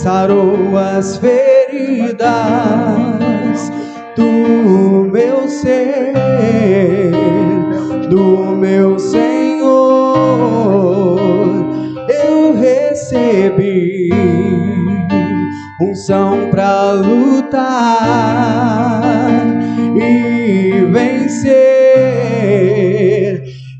sarou as feridas do meu ser, do meu Senhor. Eu recebi unção pra lutar e vencer.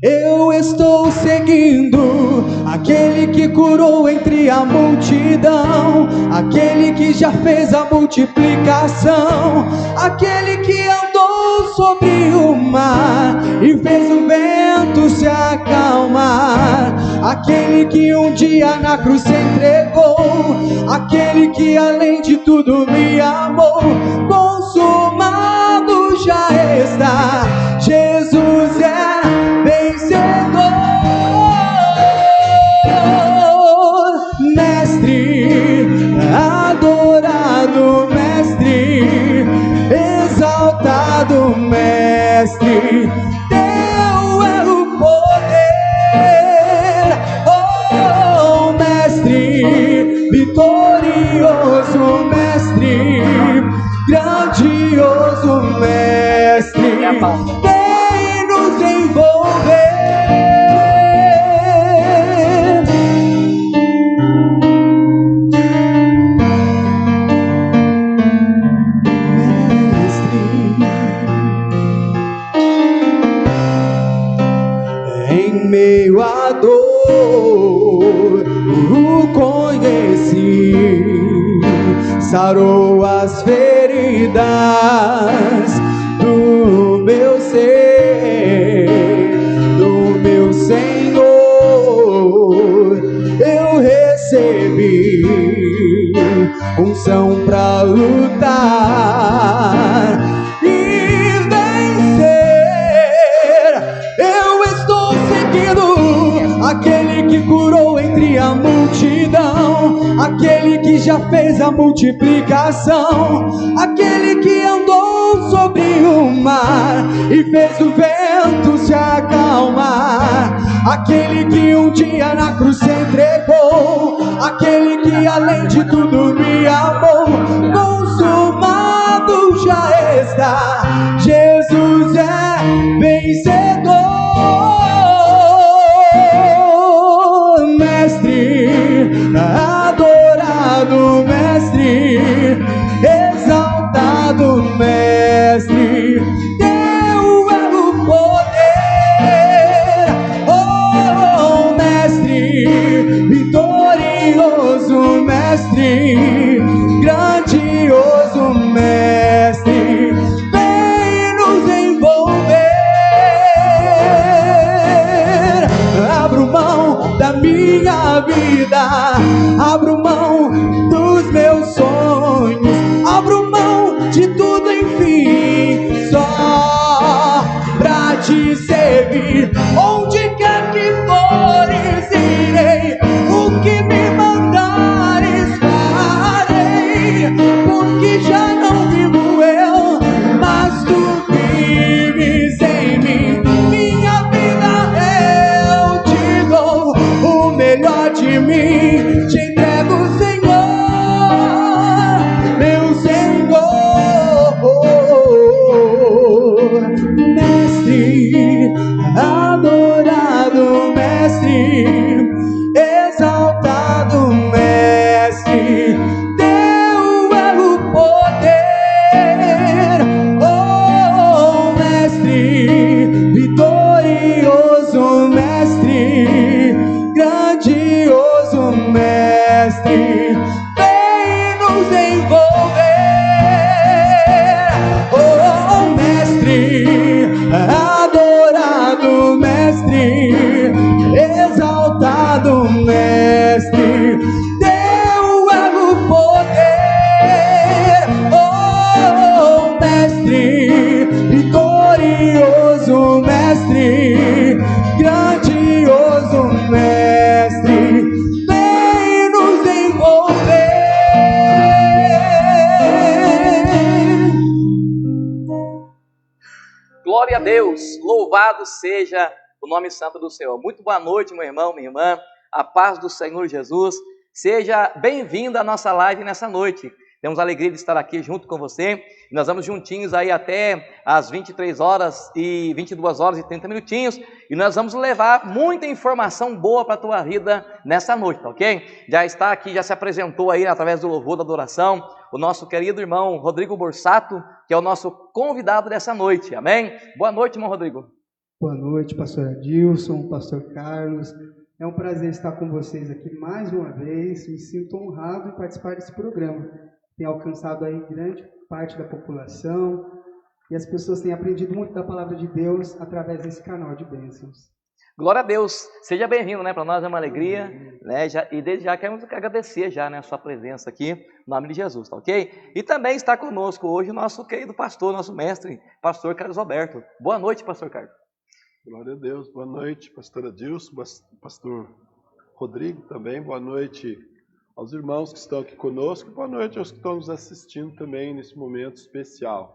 Eu estou seguindo aquele que curou entre a multidão, aquele que já fez a multiplicação, aquele que andou sobre o mar e fez o vento se acalmar, aquele que um dia na cruz se entregou, aquele que além de tudo me amou. Consumado já está, Jesus é vencedor. Mestre, adorado mestre, exaltado mestre, teu é o poder. Oh mestre, vitorioso mestre, grandioso mestre, vem nos envolver. Em meio à dor, o conheci, sarou as feridas do meu ser, do meu Senhor. Eu recebi unção pra lutar e vencer. Eu estou seguindo aquele que curou entre a multidão, aquele que já fez a multiplicação, aquele que andou sobre o mar e fez o vento se acalmar, aquele que um dia na cruz se entregou, aquele que além de tudo me amou. Consumado já está, Jesus é vencedor. Mestre, adorado mestre, exaltado mestre, teu é o poder. Oh mestre, vitorioso mestre, grandioso mestre, vem nos envolver. Abro mão da minha vida, abro mão dos meus sonhos, abro mão de tudo, enfim, só pra te servir. Onde quer que fores, irei, o que me mandares farei, porque já não vivo eu, mas tu vives em mim. Minha vida eu te dou, o melhor de mim te entrego, Senhor, meu Senhor. Mestre, adorado mestre, exaltado mestre, teu é o poder. Oh mestre, vitorioso mestre, grandioso mestre, vem nos envolver. Oh mestre, adorado mestre, exaltado mestre, teu é o poder. Oh mestre, vitorioso mestre, grandioso mestre, vem nos envolver. Glória a Deus, louvado seja o nome santo do Senhor. Muito boa noite, meu irmão, minha irmã, a paz do Senhor Jesus. Seja bem-vindo à nossa live nessa noite. Temos a alegria de estar aqui junto com você. Nós vamos juntinhos aí até às 23 horas e 22 horas e 30 minutinhos. E nós vamos levar muita informação boa para a tua vida nessa noite, tá ok? Já está aqui, já se apresentou aí através do louvor da adoração, o nosso querido irmão Rodrigo Borsato, que é o nosso convidado dessa noite, amém? Boa noite, irmão Rodrigo. Boa noite, pastor Adilson, pastor Carlos. É um prazer estar com vocês aqui mais uma vez. Me sinto honrado em participar desse programa. Tem alcançado aí grande parte da população e as pessoas têm aprendido muito da palavra de Deus através desse canal de bênçãos. Glória a Deus, seja bem-vindo, né? Para nós é uma alegria, né? E desde já queremos agradecer já, né, a sua presença aqui, no nome de Jesus, tá ok? E também está conosco hoje o nosso querido pastor, nosso mestre, pastor Carlos Alberto. Boa noite, pastor Carlos. Glória a Deus, boa noite, pastor Adilson, pastor Rodrigo também, boa noite aos irmãos que estão aqui conosco, boa noite aos que estão nos assistindo também nesse momento especial.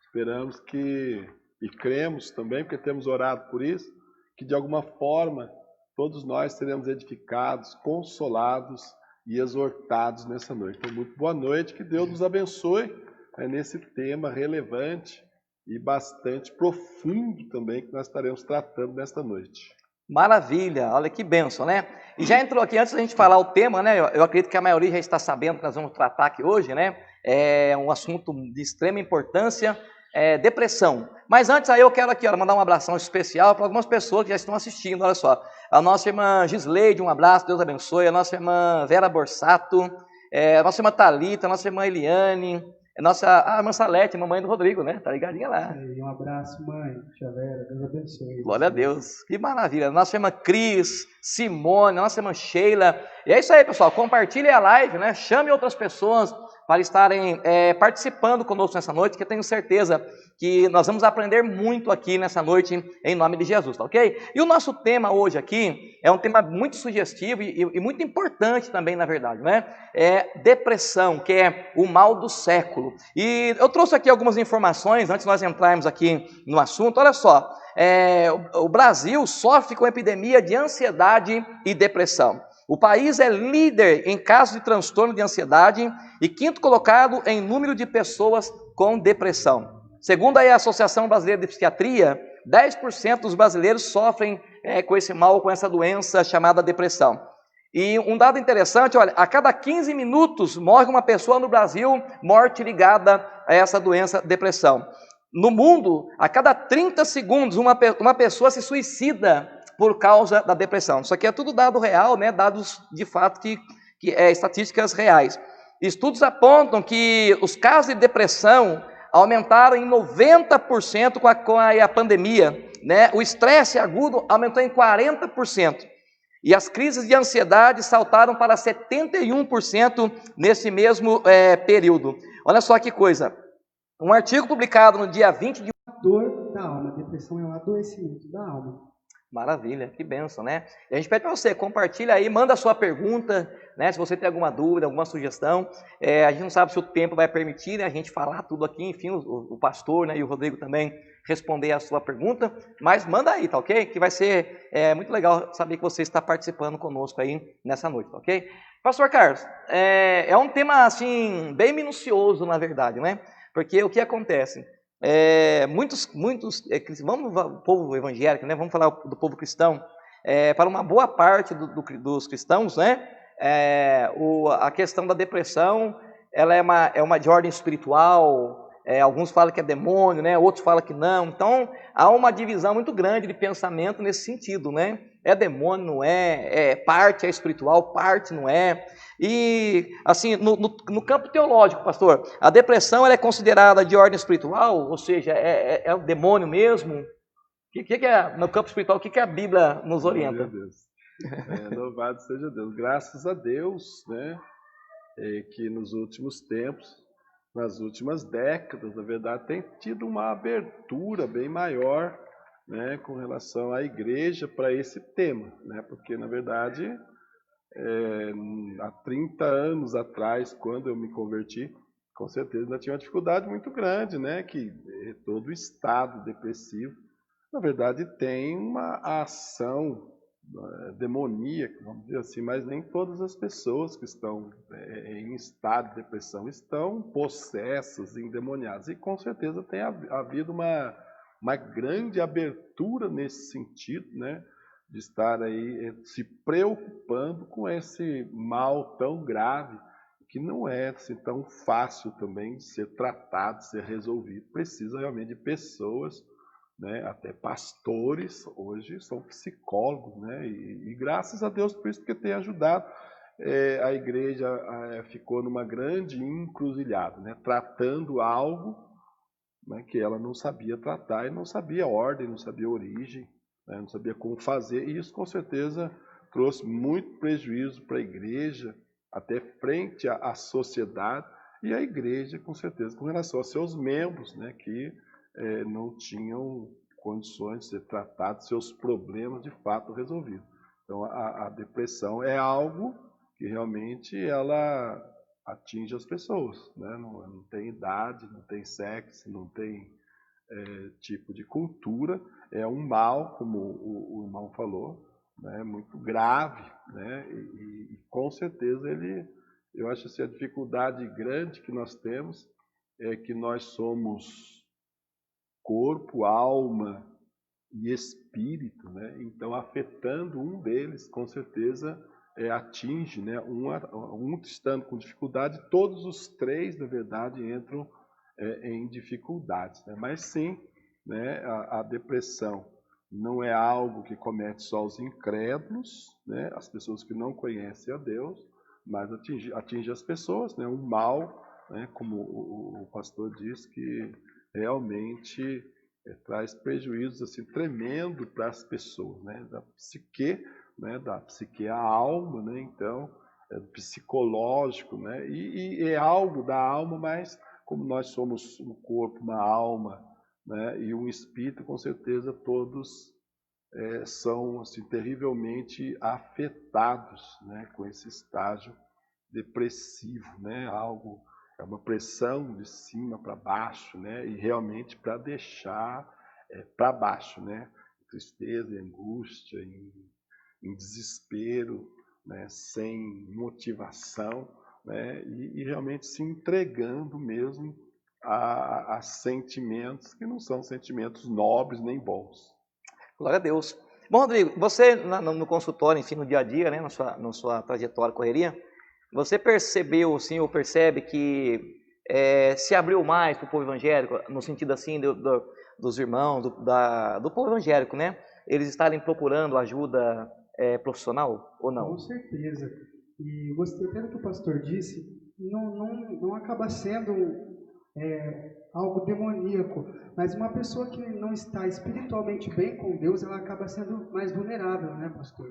Esperamos que, e cremos também, porque temos orado por isso, que de alguma forma todos nós seremos edificados, consolados e exortados nessa noite. Então, muito boa noite, que Deus nos abençoe nesse tema relevante e bastante profundo também que nós estaremos tratando nesta noite. Maravilha, olha que bênção, né? E já entrou aqui, antes da gente falar o tema, né? Eu acredito que a maioria já está sabendo que nós vamos tratar aqui hoje, né? É um assunto de extrema importância, depressão. Mas antes aí eu quero aqui, ó, mandar um abração especial para algumas pessoas que já estão assistindo, olha só. A nossa irmã Gisleide, um abraço, Deus abençoe. A nossa irmã Vera Borsato, a nossa irmã Thalita, a nossa irmã Eliane, a irmã Salete, mamãe do Rodrigo, né? Tá ligadinha lá. Um abraço, mãe, tia Vera, Deus abençoe. Glória a Deus, que maravilha. Nossa irmã Cris, Simone, nossa irmã Sheila. E é isso aí, pessoal, compartilhe a live, né? Chame outras pessoas para estarem participando conosco nessa noite, que eu tenho certeza que nós vamos aprender muito aqui nessa noite, em nome de Jesus, tá ok? E o nosso tema hoje aqui é um tema muito sugestivo e muito importante também, na verdade, né? É depressão, que é o mal do século. E eu trouxe aqui algumas informações, antes de nós entrarmos aqui no assunto. Olha só, o Brasil sofre com epidemia de ansiedade e depressão. O país é líder em casos de transtorno de ansiedade e quinto colocado em número de pessoas com depressão. Segundo a Associação Brasileira de Psiquiatria, 10% dos brasileiros sofrem com esse mal, com essa doença chamada depressão. E um dado interessante, olha, a cada 15 minutos morre uma pessoa no Brasil, morte ligada a essa doença, depressão. No mundo, a cada 30 segundos, uma pessoa se suicida por causa da depressão. Isso aqui é tudo dado real, né? Dados de fato que estatísticas reais. Estudos apontam que os casos de depressão aumentaram em 90% com a pandemia, né? O estresse agudo aumentou em 40%. E as crises de ansiedade saltaram para 71% nesse mesmo período. Olha só que coisa. Um artigo publicado no dia 20 de... Dor da alma. Depressão é um adoecimento da alma. Maravilha, que bênção, né? E a gente pede para você, compartilha aí, manda a sua pergunta, né? Se você tem alguma dúvida, alguma sugestão. A gente não sabe se o tempo vai permitir, né, a gente falar tudo aqui, enfim, o pastor, né, e o Rodrigo também responder a sua pergunta, mas manda aí, tá ok? Que vai ser muito legal saber que você está participando conosco aí nessa noite, tá ok? Pastor Carlos, é um tema, assim, bem minucioso, na verdade, né? Porque o que acontece? Muitos vamos o povo evangélico, né? Vamos falar do povo cristão. Para uma boa parte dos cristãos, né? A questão da depressão, ela é uma de ordem espiritual. Alguns falam que é demônio, né? Outros falam que não. Então há uma divisão muito grande de pensamento nesse sentido, né? É demônio, não é? Parte é espiritual, parte não é. E, assim, no campo teológico, pastor, a depressão ela é considerada de ordem espiritual, ou seja, é o demônio mesmo? O que é, no campo espiritual, o que a Bíblia nos orienta? Glória a Deus. Louvado seja Deus. Graças a Deus, né, que nos últimos tempos, nas últimas décadas, na verdade, tem tido uma abertura bem maior, né, com relação à igreja para esse tema, né, porque, na verdade... há 30 anos atrás, quando eu me converti, com certeza ainda tinha uma dificuldade muito grande, né? Que todo estado depressivo, na verdade, tem uma ação demoníaca, vamos dizer assim, mas nem todas as pessoas que estão em estado de depressão estão possessas, endemoniadas. E com certeza tem havido uma grande abertura nesse sentido, né? De estar aí se preocupando com esse mal tão grave, que não é assim, tão fácil também de ser tratado, de ser resolvido. Precisa realmente de pessoas, né, até pastores hoje são psicólogos, né, e graças a Deus por isso, porque tem ajudado. A igreja ficou numa grande encruzilhada, né, tratando algo, né, que ela não sabia tratar, e não sabia a ordem, não sabia a origem, né, não sabia como fazer, e isso com certeza trouxe muito prejuízo para a igreja, até frente à sociedade, e a igreja com certeza com relação aos seus membros, né, que não tinham condições de ser tratados, seus problemas de fato resolvidos. Então, a depressão é algo que realmente ela atinge as pessoas, né? Não tem idade, não tem sexo, não tem tipo de cultura, é um mal, como o irmão falou, né? Muito grave, né? E com certeza eu acho assim, a dificuldade grande que nós temos é que nós somos corpo, alma e espírito, né? Então, afetando um deles, com certeza atinge, né? Um estando com dificuldade, todos os três, na verdade, entram em dificuldades, né? Mas sim, né? A depressão não é algo que comete só os incrédulos, né? As pessoas que não conhecem a Deus, mas atinge as pessoas, né? Um mal, né? Como o pastor diz, que realmente traz prejuízos assim, tremendo para as pessoas, né? Da psique à alma, né? Então, psicológico, né? E é algo da alma, mas como nós somos um corpo, uma alma, né? E um espírito, com certeza todos são assim, terrivelmente afetados, né? Com esse estágio depressivo, né? É uma pressão de cima para baixo, né? E realmente para deixar para baixo, né? Tristeza, angústia, em desespero, né? Sem motivação, né? E realmente se entregando mesmo a sentimentos que não são sentimentos nobres nem bons. Glória a Deus. Bom, Rodrigo, você no consultório, enfim, no dia a dia, né, na sua trajetória, correria, você percebeu, sim, ou percebe que se abriu mais para o povo evangélico, no sentido assim dos irmãos, do povo evangélico, né? Eles estarem procurando ajuda profissional ou não? Com certeza. E gostei até do que o pastor disse, não acaba sendo algo demoníaco, mas uma pessoa que não está espiritualmente bem com Deus, ela acaba sendo mais vulnerável, né, pastor?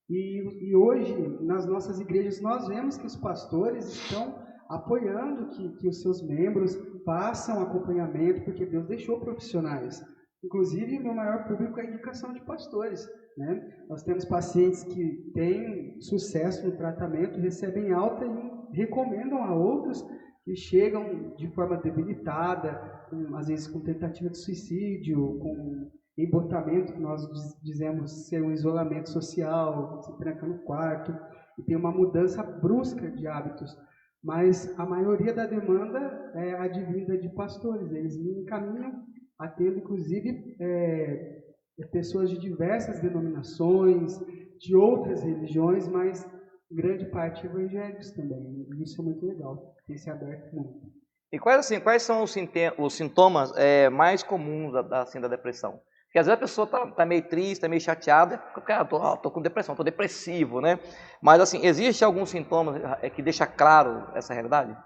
E hoje, nas nossas igrejas, nós vemos que os pastores estão apoiando que os seus membros façam acompanhamento, porque Deus deixou profissionais. Inclusive, meu maior público é a indicação de pastores, né? Nós temos pacientes que têm sucesso no tratamento, recebem alta e recomendam a outros que chegam de forma debilitada, às vezes com tentativa de suicídio, com embotamento, que nós dizemos ser um isolamento social, se tranca no quarto, e tem uma mudança brusca de hábitos. Mas a maioria da demanda é advinda de pastores, eles me encaminham, atendo inclusive pessoas de diversas denominações, de outras religiões, mas grande parte evangélicos também, e isso é muito legal, tem se aberto muito. E quais são os sintomas mais comuns da depressão? Porque às vezes a pessoa está meio triste, está meio chateada, cara, tô com depressão, tô depressivo, né? Mas assim, existe algum sintoma que deixa claro essa realidade?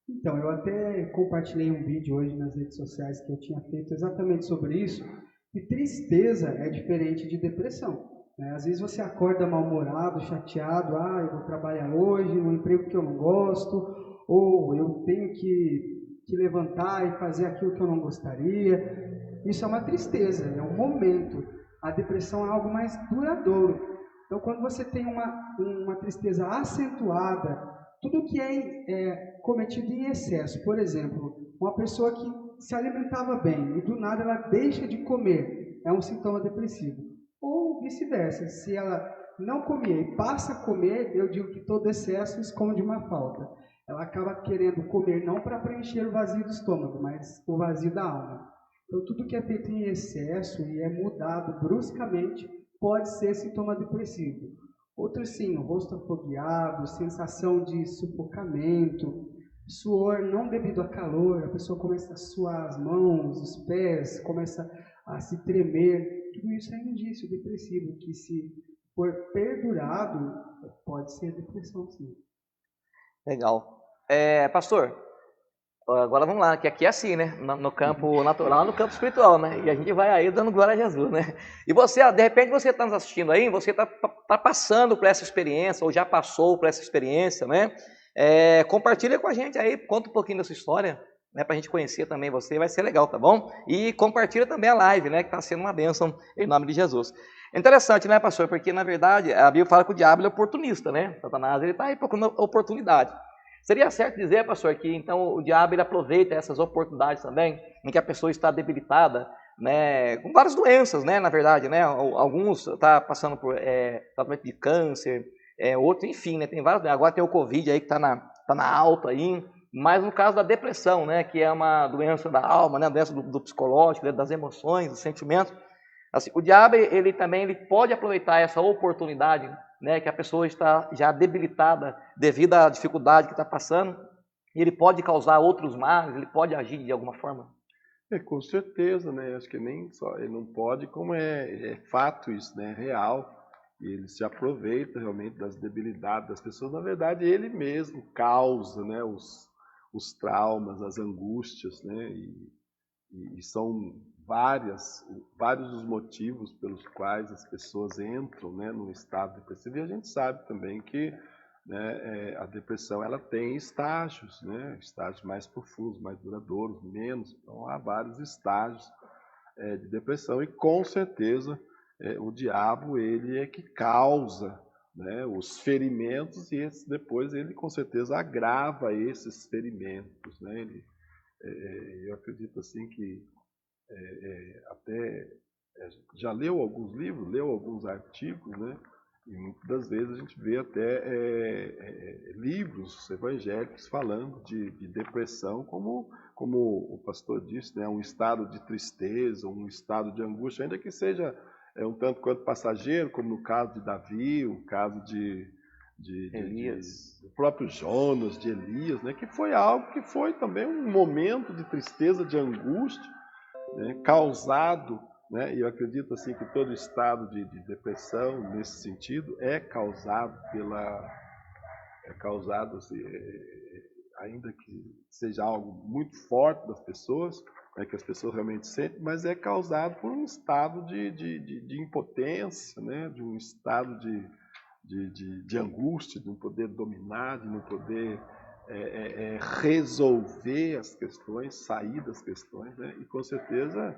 Então, eu até compartilhei um vídeo hoje nas redes sociais que eu tinha feito exatamente sobre isso, que tristeza é diferente de depressão. Né? Às vezes você acorda mal-humorado, chateado, eu vou trabalhar hoje, um emprego que eu não gosto, ou eu tenho que levantar e fazer aquilo que eu não gostaria. Isso é uma tristeza, é um momento. A depressão é algo mais duradouro. Então, quando você tem uma tristeza acentuada, tudo que é cometido em excesso, por exemplo, uma pessoa que se alimentava bem e do nada ela deixa de comer, é um sintoma depressivo. Ou vice-versa. Se ela não comia e passa a comer, eu digo que todo excesso esconde uma falta. Ela acaba querendo comer não para preencher o vazio do estômago, mas o vazio da alma. Então, tudo que é feito em excesso e é mudado bruscamente pode ser sintoma depressivo. Outros sim, o rosto afogueado, sensação de sufocamento, suor não devido a calor, a pessoa começa a suar as mãos, os pés, começa a se tremer. Tudo isso é indício depressivo, que se for perdurado, pode ser depressão sim. Legal. Pastor, agora vamos lá, que aqui é assim, né? No campo natural, no campo espiritual, né? E a gente vai aí dando glória a Jesus, né? E você, de repente, você está nos assistindo aí, você está passando por essa experiência, ou já passou por essa experiência, né? Compartilha com a gente aí, conta um pouquinho dessa história, né? Para a gente conhecer também você, vai ser legal, tá bom? E compartilha também a live, né? Que está sendo uma bênção em nome de Jesus. É interessante, né, pastor? Porque, na verdade, a Bíblia fala que o diabo é oportunista, né? Satanás, ele está aí procurando oportunidade. Seria certo dizer, pastor, que então o diabo ele aproveita essas oportunidades também, em que a pessoa está debilitada, né, com várias doenças, né, na verdade, né? Alguns estão passando por tratamento de câncer, outros, enfim, né, tem várias doenças. Agora tem o Covid aí que está na alta aí, mas no caso da depressão, né, que é uma doença da alma, né, doença do psicológico, das emoções, dos sentimentos. Assim, o diabo ele também pode aproveitar essa oportunidade, né, que a pessoa está já debilitada devido à dificuldade que está passando, e ele pode causar outros males, ele pode agir de alguma forma. Com certeza, né? Acho que nem só ele não pode, como é fato isso, né? Real. E ele se aproveita realmente das debilidades das pessoas. Na verdade, ele mesmo causa, né, os traumas, as angústias, né? E são vários os motivos pelos quais as pessoas entram, né, num estado depressivo. E a gente sabe também que, né, a depressão ela tem estágios, né, estágios mais profundos, mais duradouros, menos. Então há vários estágios de depressão e com certeza o diabo ele é que causa, né, os ferimentos e depois ele com certeza agrava esses ferimentos, né? Eu acredito assim que até já leu alguns livros, leu alguns artigos, né? E muitas das vezes a gente vê até livros evangélicos falando de depressão como o pastor disse, né? Um estado de tristeza, um estado de angústia, ainda que seja um tanto quanto passageiro, como no caso de Davi, o caso de do próprio Jonas, de Elias, né? Que foi algo que foi também um momento de tristeza, de angústia, né, causado, né, e eu acredito assim que todo estado de depressão nesse sentido é causado assim, ainda que seja algo muito forte das pessoas, né, que as pessoas realmente sentem, mas é causado por um estado de impotência, né, de um estado de angústia, de não poder dominar, de não poder resolver as questões, sair das questões, né? E com certeza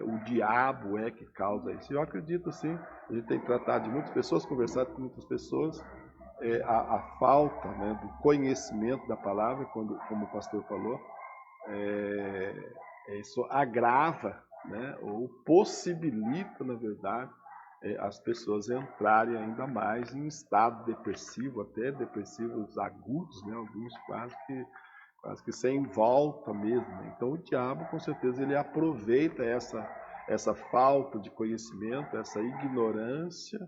o diabo é que causa isso. Eu acredito assim, a gente tem tratado de muitas pessoas, conversado com muitas pessoas, a falta, né, do conhecimento da palavra, como o pastor falou, isso agrava, né, ou possibilita, na verdade, as pessoas entrarem ainda mais em estado depressivo, até depressivos agudos, né, alguns quase que sem volta mesmo. Então o diabo, com certeza, ele aproveita essa falta de conhecimento, essa ignorância,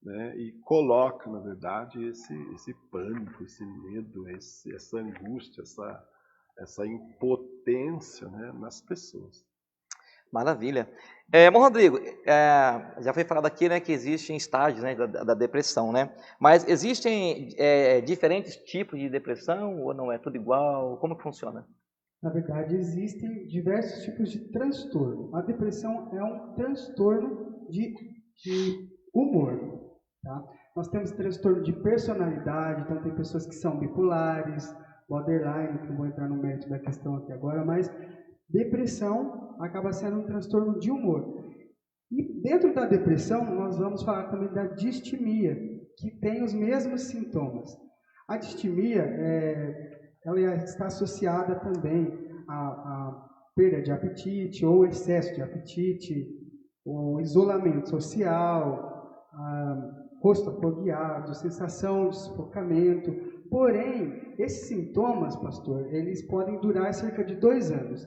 né, e coloca, na verdade, esse pânico, esse medo, essa angústia, essa impotência, né, nas pessoas. Maravilha. Bom, Rodrigo, já foi falado aqui, né, que existem estágios, né, da depressão, né? Mas existem diferentes tipos de depressão ou não é tudo igual? Como que funciona? Na verdade, existem diversos tipos de transtorno. A depressão é um transtorno de humor. Tá? Nós temos transtorno de personalidade, então tem pessoas que são bipolares, borderline, que não vou entrar no mérito da questão aqui agora, mas depressão acaba sendo um transtorno de humor. E dentro da depressão, nós vamos falar também da distimia, que tem os mesmos sintomas. A distimia ela está associada também à perda de apetite ou excesso de apetite, o isolamento social, rosto afogueado, sensação de sufocamento. Porém, esses sintomas, pastor, eles podem durar cerca de 2 anos.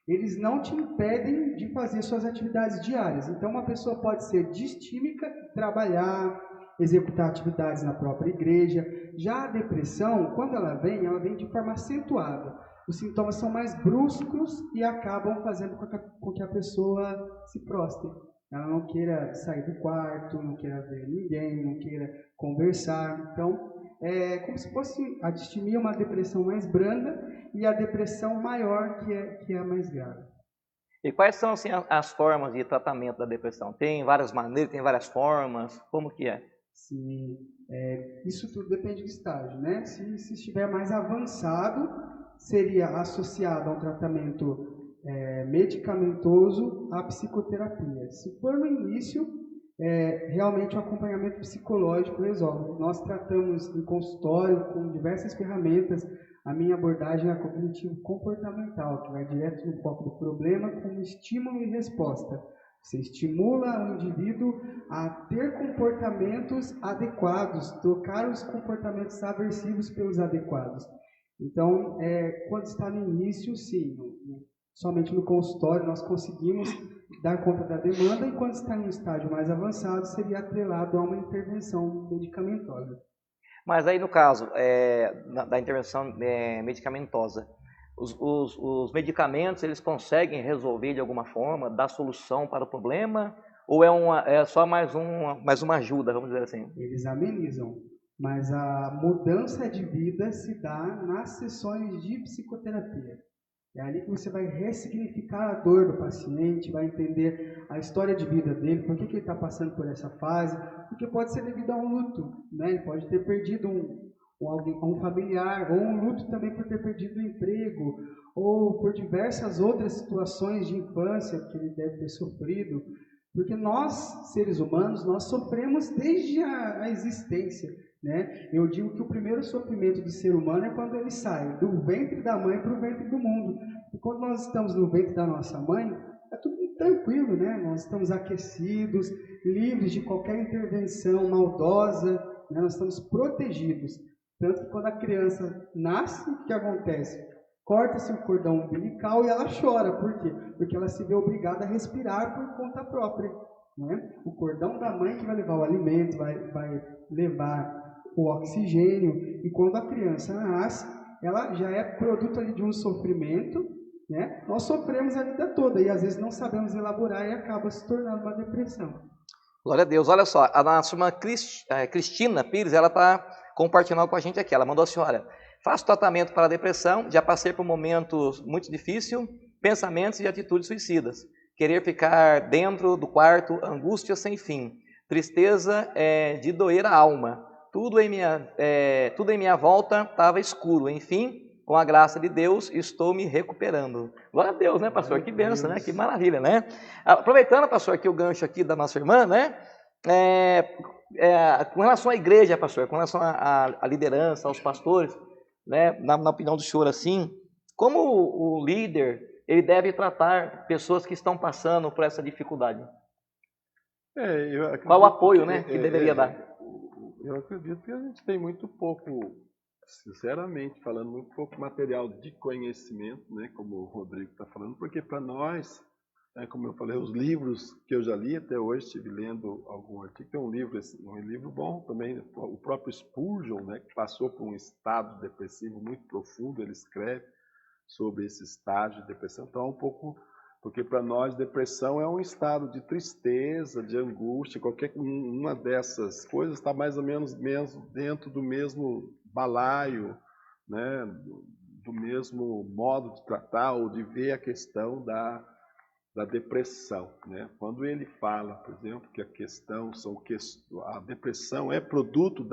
Eles não te impedem de fazer suas atividades diárias. Então, uma pessoa pode ser distímica, trabalhar, executar atividades na própria igreja. Já a depressão, quando ela vem de forma acentuada. Os sintomas são mais bruscos e acabam fazendo com que a pessoa se prostre. Ela não queira sair do quarto, não queira ver ninguém, não queira conversar. Então, é como se fosse a distimia uma depressão mais branda e a depressão maior, que é a mais grave. E quais são assim, as formas de tratamento da depressão? Tem várias maneiras, tem várias formas? Como que é? Sim, isso tudo depende do estágio, né? Se estiver mais avançado, seria associado a um tratamento medicamentoso à psicoterapia. Se for no início, realmente o acompanhamento psicológico resolve. Nós tratamos em consultório com diversas ferramentas. A minha abordagem é a cognitivo-comportamental, que vai direto no foco do problema como estímulo e resposta. Você estimula o indivíduo a ter comportamentos adequados, trocar os comportamentos aversivos pelos adequados. Então, quando está no início, sim, somente no consultório nós conseguimos dar conta da demanda, e quando está em um estágio mais avançado, seria atrelado a uma intervenção medicamentosa. Mas aí no caso da intervenção medicamentosa, os medicamentos eles conseguem resolver de alguma forma, dar solução para o problema, ou é só mais uma ajuda, vamos dizer assim? Eles amenizam, mas a mudança de vida se dá nas sessões de psicoterapia. É ali que você vai ressignificar a dor do paciente, vai entender a história de vida dele, por que ele está passando por essa fase, porque pode ser devido a um luto, né? Ele pode ter perdido um familiar, ou um luto também por ter perdido o emprego, ou por diversas outras situações de infância que ele deve ter sofrido, porque nós, seres humanos, nós sofremos desde a existência, né? Eu digo que o primeiro sofrimento do ser humano é quando ele sai do ventre da mãe para o ventre do mundo. E quando nós estamos no ventre da nossa mãe, é tudo muito tranquilo, né? Nós estamos aquecidos, livres de qualquer intervenção maldosa, né? Nós estamos protegidos. Tanto que quando a criança nasce, o que acontece? Corta-se o cordão umbilical e ela chora. Por quê? Porque ela se vê obrigada a respirar por conta própria, né? O cordão da mãe que vai levar o alimento, vai levar o oxigênio, e quando a criança nasce, ela já é produto ali de um sofrimento, né? Nós sofremos a vida toda e às vezes não sabemos elaborar e acaba se tornando uma depressão. Glória a Deus. Olha só, a nossa irmã Cristina Pires, ela está compartilhando com a gente aqui. Ela mandou assim, olha, faço tratamento para a depressão, já passei por momentos muito difíceis, pensamentos e atitudes suicidas. Querer ficar dentro do quarto, angústia sem fim, tristeza de doer a alma. Tudo em minha volta estava escuro. Enfim, com a graça de Deus, estou me recuperando. Glória a Deus, né, pastor? Que bênção, né? Que maravilha, né? Aproveitando, pastor, aqui o gancho aqui da nossa irmã, né? Com relação à igreja, pastor, com relação à liderança, aos pastores, né? Na opinião do senhor, assim, como o líder ele deve tratar pessoas que estão passando por essa dificuldade? Qual o apoio, né, que deveria dar? Eu acredito que a gente tem muito pouco, sinceramente falando, muito pouco material de conhecimento, né, como o Rodrigo está falando, porque para nós, como eu falei, os livros que eu já li até hoje, estive lendo algum artigo, tem um livro bom também, o próprio Spurgeon, né, que passou por um estado depressivo muito profundo, ele escreve sobre esse estágio de depressão, então um pouco... Porque para nós depressão é um estado de tristeza, de angústia, qualquer uma dessas coisas está mais ou menos dentro do mesmo balaio, né? Do mesmo modo de tratar ou de ver a questão da depressão, né? Quando ele fala, por exemplo, que a depressão é produto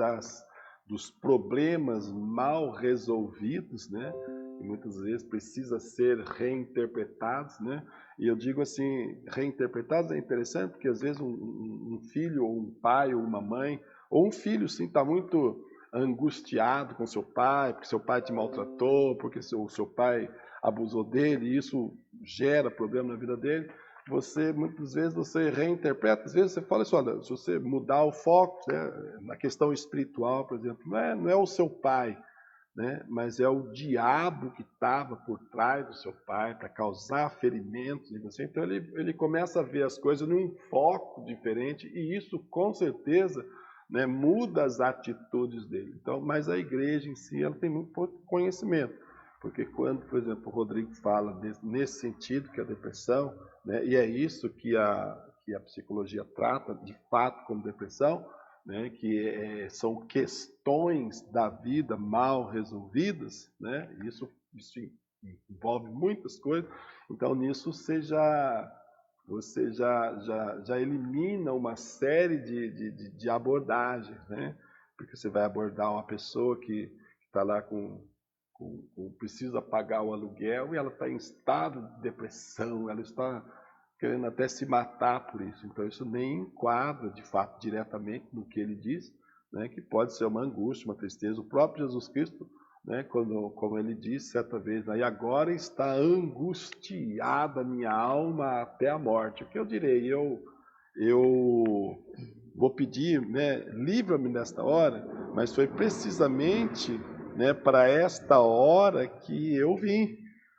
dos problemas mal resolvidos, né? Que muitas vezes precisa ser reinterpretados, né? E eu digo assim, reinterpretados é interessante porque às vezes um filho ou um pai ou uma mãe, ou um filho sim está muito angustiado com seu pai, porque seu pai te maltratou, porque o seu pai abusou dele, e isso gera problema na vida dele, muitas vezes você reinterpreta, às vezes você fala assim, olha, se você mudar o foco, né, na questão espiritual, por exemplo, não é o seu pai, né, mas é o diabo que estava por trás do seu pai para causar ferimentos em você. Então ele começa a ver as coisas num foco diferente e isso com certeza, né, muda as atitudes dele. Então, mas a igreja em si ela tem muito pouco conhecimento, porque quando, por exemplo, o Rodrigo fala nesse sentido que é a depressão, né, e é isso que a psicologia trata de fato como depressão, né, que são questões da vida mal resolvidas, né, isso envolve muitas coisas. Então nisso você já elimina uma série de abordagens, né, porque você vai abordar uma pessoa que está lá precisa pagar o aluguel e ela está em estado de depressão, ela está querendo até se matar por isso. Então isso nem enquadra, de fato, diretamente no que ele diz, né, que pode ser uma angústia, uma tristeza. O próprio Jesus Cristo, né, como ele disse certa vez, e agora está angustiada a minha alma até a morte. O que eu direi? Eu vou pedir, né, livra-me nesta hora, mas foi precisamente, né, para esta hora que eu vim.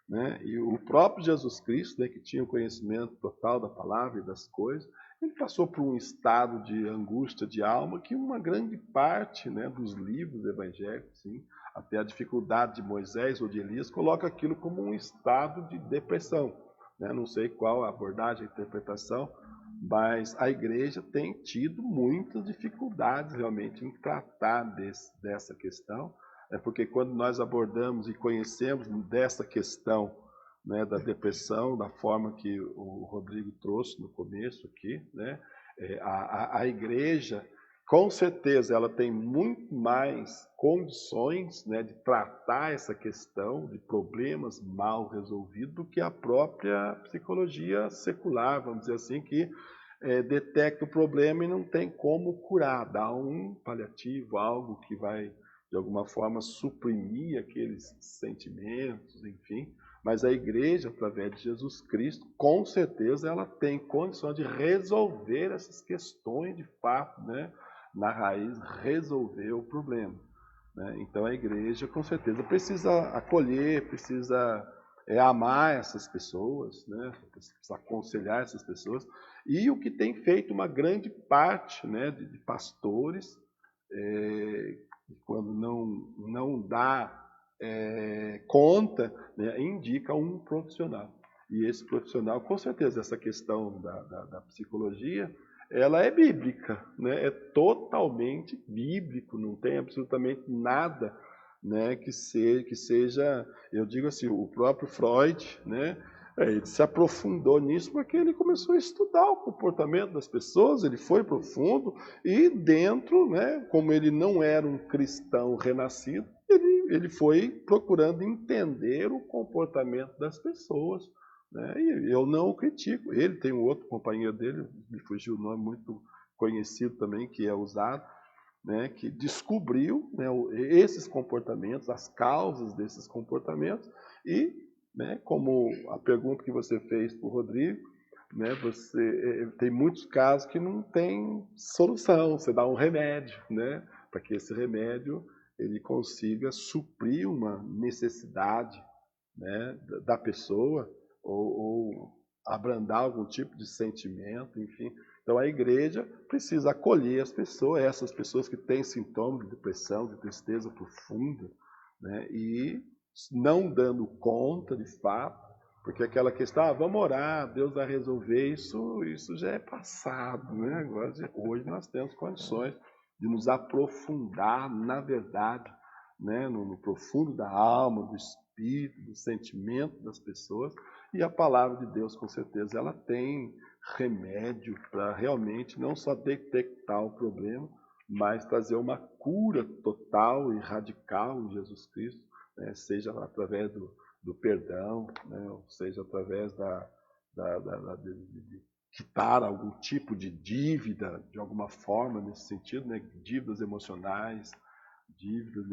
Né? E o próprio Jesus Cristo, né, que tinha o conhecimento total da palavra e das coisas, ele passou por um estado de angústia de alma que uma grande parte, né, dos livros evangélicos, sim, até a dificuldade de Moisés ou de Elias, coloca aquilo como um estado de depressão. Né? Não sei qual a abordagem, a interpretação, mas a igreja tem tido muitas dificuldades realmente em tratar dessa questão. É porque quando nós abordamos e conhecemos dessa questão, né, da depressão, da forma que o Rodrigo trouxe no começo aqui, né, a igreja, com certeza, ela tem muito mais condições, né, de tratar essa questão de problemas mal resolvidos do que a própria psicologia secular, vamos dizer assim, que detecta o problema e não tem como curar, dá um paliativo, algo que vai de alguma forma suprimir aqueles sentimentos, enfim. Mas a igreja, através de Jesus Cristo, com certeza ela tem condição de resolver essas questões de fato, né? Na raiz, resolver o problema. Né? Então a igreja, com certeza, precisa acolher, precisa amar essas pessoas, né? Precisa aconselhar essas pessoas. E o que tem feito uma grande parte, né, de pastores, quando não dá conta, né, indica um profissional. E esse profissional, com certeza, essa questão da psicologia, ela é bíblica, né? É totalmente bíblico, não tem absolutamente nada, né, que seja, eu digo assim, o próprio Freud, né, ele se aprofundou nisso porque ele começou a estudar o comportamento das pessoas, ele foi profundo e dentro, né, como ele não era um cristão renascido, ele foi procurando entender o comportamento das pessoas. Né, e eu não o critico. Ele tem um outro companheiro dele, me fugiu o nome, muito conhecido também, que é usado, né, que descobriu, né, esses comportamentos, as causas desses comportamentos e, né, como a pergunta que você fez para o Rodrigo, né, tem muitos casos que não tem solução, você dá um remédio, né, para que esse remédio ele consiga suprir uma necessidade, né, da pessoa ou abrandar algum tipo de sentimento, enfim. Então a igreja precisa acolher as pessoas, essas pessoas que têm sintomas de depressão, de tristeza profunda, né, e não dando conta de fato, porque aquela questão, vamos orar, Deus vai resolver, isso já é passado, né? Agora, hoje nós temos condições de nos aprofundar na verdade, né, no profundo da alma, do espírito, do sentimento das pessoas, e a palavra de Deus, com certeza, ela tem remédio para realmente não só detectar o problema, mas trazer uma cura total e radical em Jesus Cristo, né, seja através do perdão, né, ou seja através de quitar algum tipo de dívida, de alguma forma, nesse sentido, né, dívidas emocionais, dívidas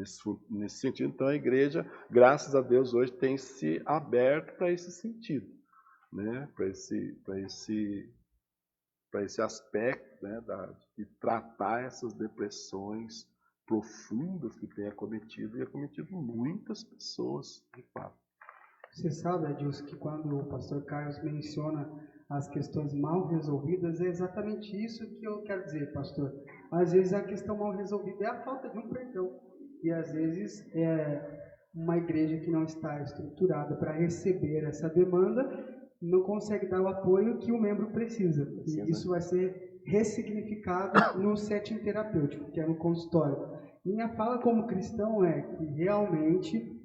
nesse sentido. Então a igreja, graças a Deus, hoje tem se aberto para esse sentido. né, para esse aspecto, né, de tratar essas depressões profundas que tem acometido muitas pessoas, de fato. Você sabe, Adilson, que quando o pastor Carlos menciona as questões mal resolvidas, é exatamente isso que eu quero dizer, pastor. Às vezes a questão mal resolvida é a falta de um perdão. E às vezes é uma igreja que não está estruturada para receber essa demanda, não consegue dar o apoio que o membro precisa. E isso vai ser ressignificado no setting terapêutico, que é no consultório. Minha fala como cristão é que realmente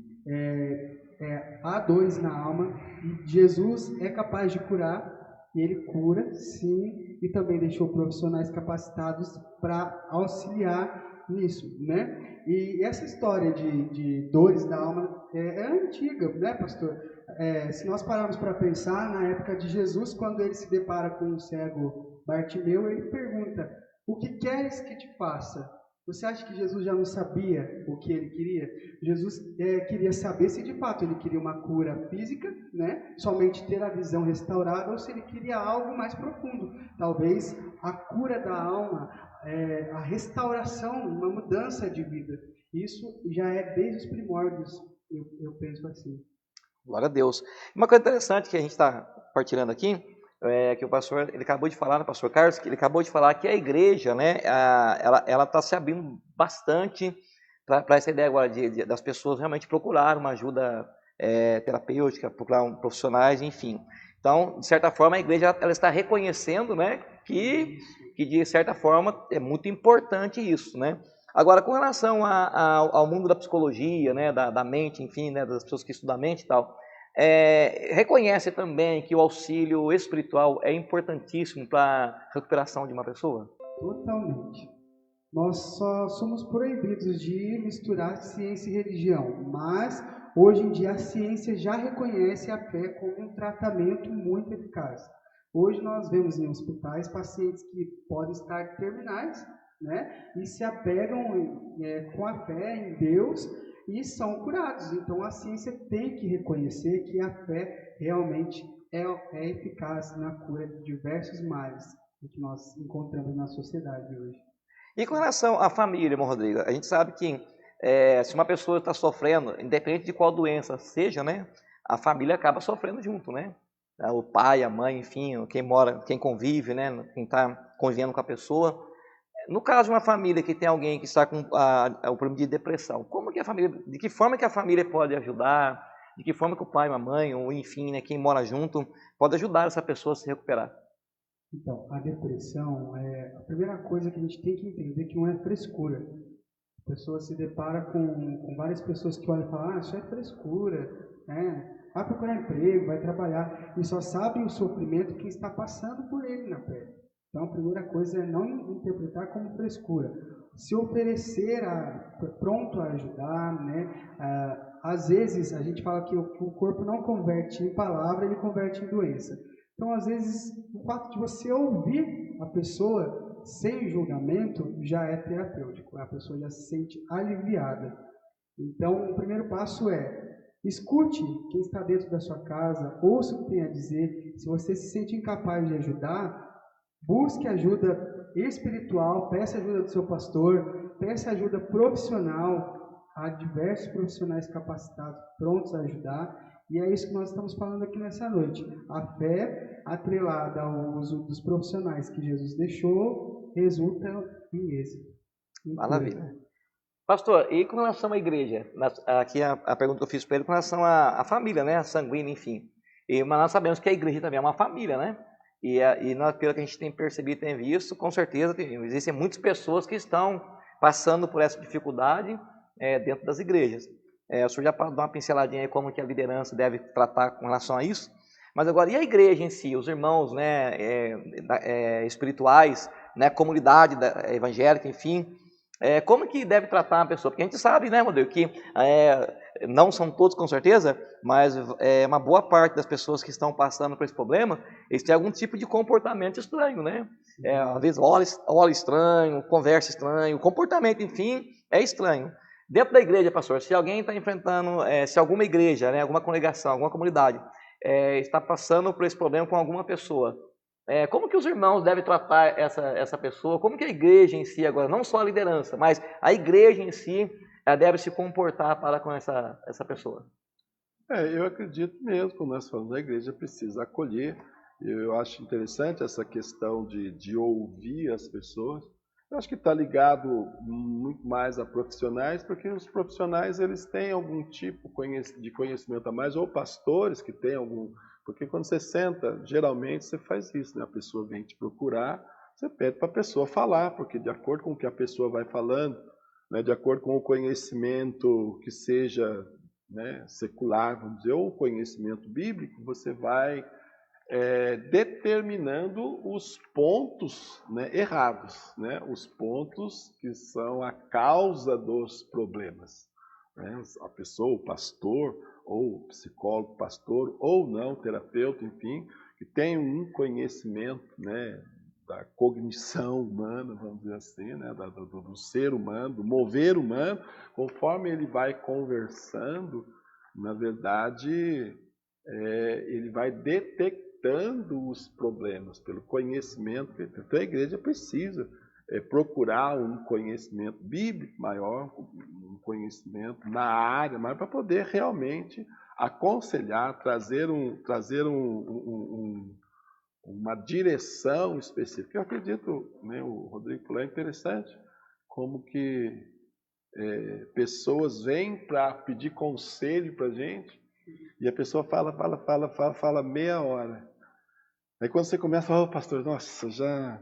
há dores na alma e Jesus é capaz de curar, e ele cura, sim, e também deixou profissionais capacitados para auxiliar nisso, né? E essa história de dores da alma é antiga, né, pastor? Se nós pararmos para pensar, na época de Jesus, quando ele se depara com o cego Bartimeu, ele pergunta: o que queres que te faça? Você acha que Jesus já não sabia o que ele queria? Jesus queria saber se de fato ele queria uma cura física, né? Somente ter a visão restaurada, ou se ele queria algo mais profundo. Talvez a cura da alma, a restauração, uma mudança de vida. Isso já é desde os primórdios, eu penso assim. Glória a Deus. Uma coisa interessante que a gente está partilhando aqui, que o pastor, ele acabou de falar, né, pastor Carlos, que ele acabou de falar que a igreja, né, ela está se abrindo bastante para essa ideia agora das pessoas realmente procurar uma ajuda terapêutica, procurar profissionais, enfim. Então, de certa forma, a igreja ela está reconhecendo, né, que de certa forma é muito importante isso, né? Agora, com relação ao mundo da psicologia, né, da mente, enfim, né, das pessoas que estudam a mente e tal, reconhece também que o auxílio espiritual é importantíssimo para a recuperação de uma pessoa? Totalmente. Nós só somos proibidos de misturar ciência e religião, mas hoje em dia a ciência já reconhece a fé como um tratamento muito eficaz. Hoje nós vemos em hospitais pacientes que podem estar terminais, né, e se apegam com a fé em Deus e são curados. Então a ciência tem que reconhecer que a fé realmente é eficaz na cura de diversos males que nós encontramos na sociedade hoje. E com relação à família, irmão Rodrigo, a gente sabe que se uma pessoa está sofrendo, independente de qual doença seja, né, a família acaba sofrendo junto, né? O pai, a mãe, enfim, quem convive, né, quem está convivendo com a pessoa. No caso de uma família que tem alguém que está com o problema de depressão, de que forma que a família pode ajudar? De que forma que o pai, a mãe, ou enfim, né, quem mora junto, pode ajudar essa pessoa a se recuperar? Então, a depressão a primeira coisa que a gente tem que entender que não é frescura. A pessoa se depara com várias pessoas que olham e falam: isso é frescura, vai procurar emprego, vai trabalhar, e só sabe o sofrimento que está passando por ele na pele. Então, a primeira coisa é não interpretar como frescura. Se oferecer pronto a ajudar, né? Às vezes, a gente fala que o corpo não converte em palavra, ele converte em doença. Então, às vezes, o fato de você ouvir a pessoa sem julgamento já é terapêutico. A pessoa já se sente aliviada. Então, o primeiro passo escute quem está dentro da sua casa, ouça o que tem a dizer. Se você se sente incapaz de ajudar, busque ajuda espiritual, peça ajuda do seu pastor, peça ajuda profissional. Há diversos profissionais capacitados, prontos a ajudar. E é isso que nós estamos falando aqui nessa noite. A fé, atrelada ao uso dos profissionais que Jesus deixou, resulta em êxito. Maravilha. Pastor, e com relação à igreja? Aqui a pergunta que eu fiz para ele com relação à família, né? A sanguínea, enfim. Mas nós sabemos que a igreja também é uma família, né? E nós, pelo que a gente tem percebido, tem visto, com certeza existem muitas pessoas que estão passando por essa dificuldade dentro das igrejas. O senhor já dá uma pinceladinha aí como que a liderança deve tratar com relação a isso. Mas agora, e a igreja em si, os irmãos, né, espirituais, né, comunidade evangélica, enfim, como que deve tratar uma pessoa? Porque a gente sabe, né, Rodrigo, que não são todos com certeza, mas uma boa parte das pessoas que estão passando por esse problema, eles têm algum tipo de comportamento estranho, né? Às vezes olha estranho, conversa estranho, o comportamento, enfim, é estranho. Dentro da igreja, pastor, se alguém está enfrentando, se alguma igreja, né, alguma congregação, alguma comunidade, está passando por esse problema com alguma pessoa. Como que os irmãos devem tratar essa pessoa? Como que a igreja em si agora, não só a liderança, mas a igreja em si, ela deve se comportar para com essa pessoa? Eu acredito mesmo, quando nós falamos, a igreja precisa acolher. Eu acho interessante essa questão de ouvir as pessoas. Eu acho que está ligado muito mais a profissionais, porque os profissionais eles têm algum tipo de conhecimento a mais, ou pastores que têm algum... Porque quando você senta, geralmente você faz isso, né? A pessoa vem te procurar, você pede para a pessoa falar, porque de acordo com o que a pessoa vai falando, né, de acordo com o conhecimento que seja, né, secular, vamos dizer, ou o conhecimento bíblico, você vai determinando os pontos, né, errados, né, os pontos que são a causa dos problemas. Né? A pessoa, o pastor, ou o psicólogo, pastor, ou não, terapeuta, enfim, que tem um conhecimento, né, da cognição humana, vamos dizer assim, né, do ser humano, do mover humano, conforme ele vai conversando, na verdade, ele vai detectando os problemas pelo conhecimento. Então a igreja precisa procurar um conhecimento bíblico maior, um conhecimento na área, mas para poder realmente aconselhar, trazer uma direção específica. Eu acredito, né, o Rodrigo falou, é interessante como que pessoas vêm para pedir conselho para a gente, e a pessoa fala meia hora. Aí quando você começa a falar, pastor, nossa, já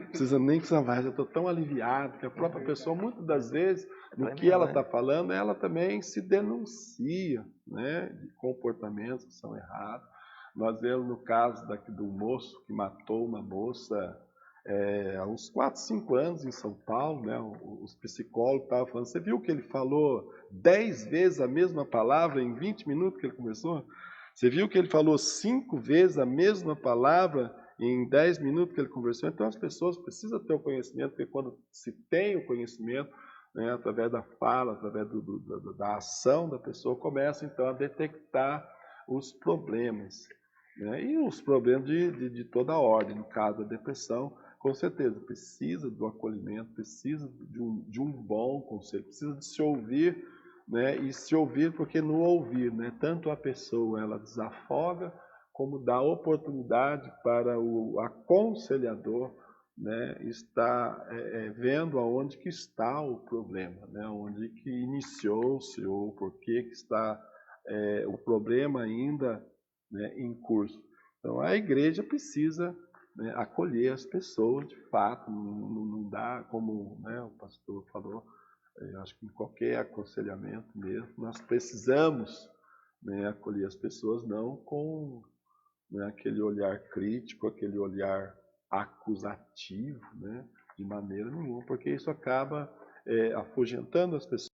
precisa mais, eu estou tão aliviado, que a própria pessoa, muitas das vezes, no que ela está falando, ela também se denuncia, né, de comportamentos que são errados. Nós vemos no caso do moço que matou uma moça há uns 4, 5 anos em São Paulo, né, os psicólogos estavam falando, você viu que ele falou 10 vezes a mesma palavra em 20 minutos que ele conversou? Você viu que ele falou 5 vezes a mesma palavra em 10 minutos que ele conversou? Então as pessoas precisam ter o conhecimento, porque quando se tem o conhecimento, né, através da fala, através da ação da pessoa, começa então a detectar os problemas. Né? E os problemas de toda a ordem, no caso da depressão, com certeza, precisa do acolhimento, precisa de um bom conselho, precisa de se ouvir, né? E se ouvir, porque no ouvir, né, tanto a pessoa ela desafoga, como dá oportunidade para o aconselhador, né, estar vendo aonde que está o problema, né, onde que iniciou-se ou por que está o problema ainda, né, em curso. Então a igreja precisa, né, acolher as pessoas de fato, não dá, como, né, o pastor falou, acho que em qualquer aconselhamento mesmo, nós precisamos, né, acolher as pessoas, não com, né, aquele olhar crítico, aquele olhar acusativo, né, de maneira nenhuma, porque isso acaba afugentando as pessoas.